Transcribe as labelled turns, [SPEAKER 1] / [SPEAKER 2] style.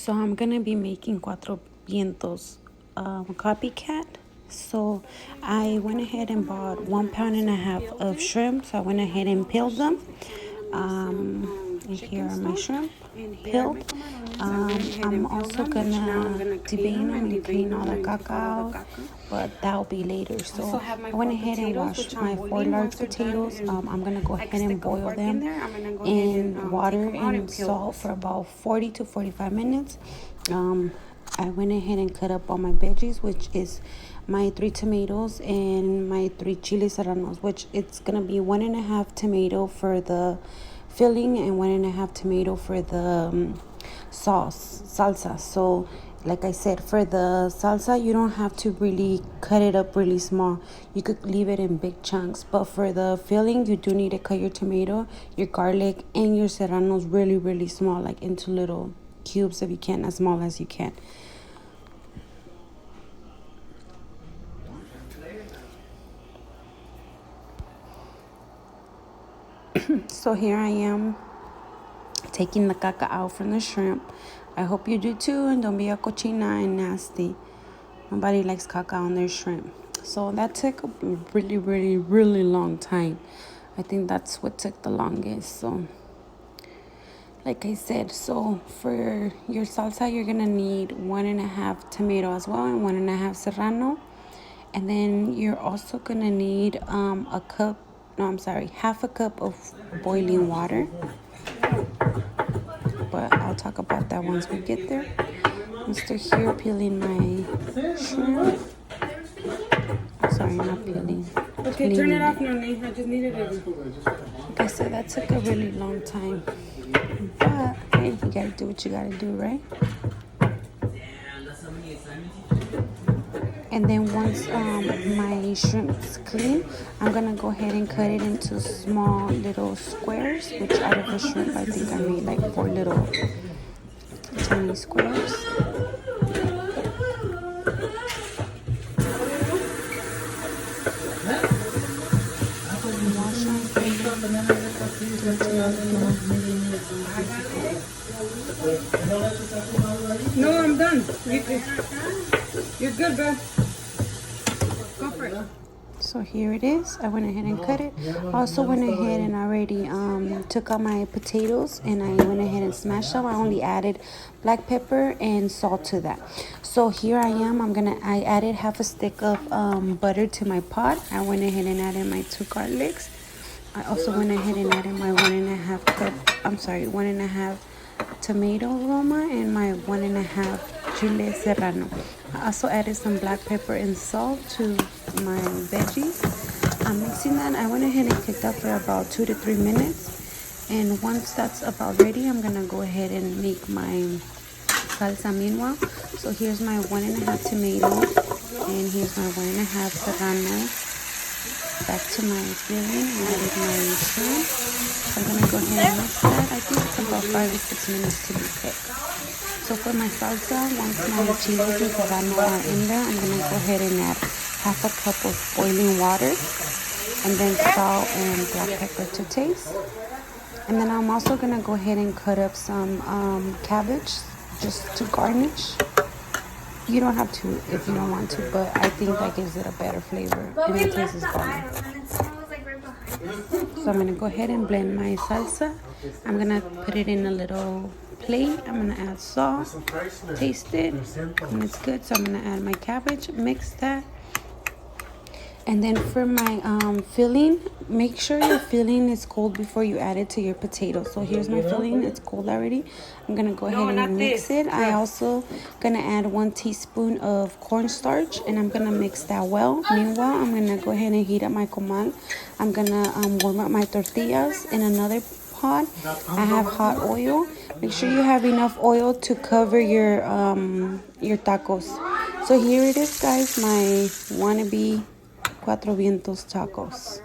[SPEAKER 1] So I'm gonna be making Cuatro vientos copycat. So I went ahead and bought 1.5 pounds of shrimp. So I went ahead and peeled them. And here are my shrimp peeled. I'm also gonna devein them and clean all the caca out, but that'll be later. So I went ahead and washed my 4 large potatoes. I'm gonna go ahead and boil them in water and salt for about 40 to 45 minutes. I went ahead and cut up all my veggies, which is my 3 tomatoes and my 3 chili serranos, which it's gonna be 1.5 tomato for the filling and 1.5 tomato for the salsa. So like I said, for the salsa, you don't have to really cut it up really small. You could leave it in big chunks. But for the filling, you do need to cut your tomato, your garlic, and your serranos really, really small, like into little cubes if you can, as small as you can. So here I am taking the caca out from the shrimp. I hope you do too, and don't be a cochina and nasty. Nobody likes caca on their shrimp. So that took a really, really, really long time. I think that's what took the longest. So like I said, so for your salsa, you're gonna need 1.5 tomato as well and 1.5 serrano. And then you're also gonna need half a cup of boiling water. But I'll talk about that once we get there. I'm still here peeling my shrimp. Sorry, not peeling.
[SPEAKER 2] Okay, turn it off, Noni. I just needed it.
[SPEAKER 1] Okay, so that took a really long time. But hey, you gotta do what you gotta do, right? And then once my shrimp's clean, I'm gonna go ahead and cut it into small little squares, which out of the shrimp, I think I made like 4 little tiny squares.
[SPEAKER 2] No, I'm done. You're good, bro. Go for it.
[SPEAKER 1] So here it is. I went ahead and cut it. Also went ahead and already took out my potatoes and I went ahead and smashed them. I only added black pepper and salt to that. So here I am. I added half a stick of butter to my pot. I went ahead and added my 2 garlics. I also went ahead and added my 1.5 tomato roma and my 1.5 chile serrano. I also added some black pepper and salt to my veggies. I'm mixing that. I went ahead and cooked that for about 2 to 3 minutes. And once that's about ready, I'm gonna go ahead and make my salsa meanwhile. So here's my 1.5 tomato and here's my 1.5 serrano. Back to my filling, I added my shrimp. I'm gonna go ahead and mix that. I think it's about 5 to 6 minutes to be cooked. So for my salsa, once my chiles and serrano are in there, I'm gonna go ahead and add half a cup of boiling water and then salt and black pepper to taste. And then I'm also gonna go ahead and cut up some cabbage just to garnish. You don't have to if you don't want to, but I think that gives it a better flavor and it tastes better. So I'm gonna go ahead and blend my salsa. I'm gonna put it in a little plate. I'm gonna add salt, taste it, and it's good. So I'm gonna add my cabbage, mix that. And then for my filling, make sure your filling is cold before you add it to your potatoes. So here's my filling. It's cold already. I'm going to go ahead and mix it. I also going to add 1 teaspoon of cornstarch, and I'm going to mix that well. Meanwhile, I'm going to go ahead and heat up my comal. I'm going to warm up my tortillas in another pot. I have hot oil. Make sure you have enough oil to cover your tacos. So here it is, guys, my wannabe Cuatro vientos tacos.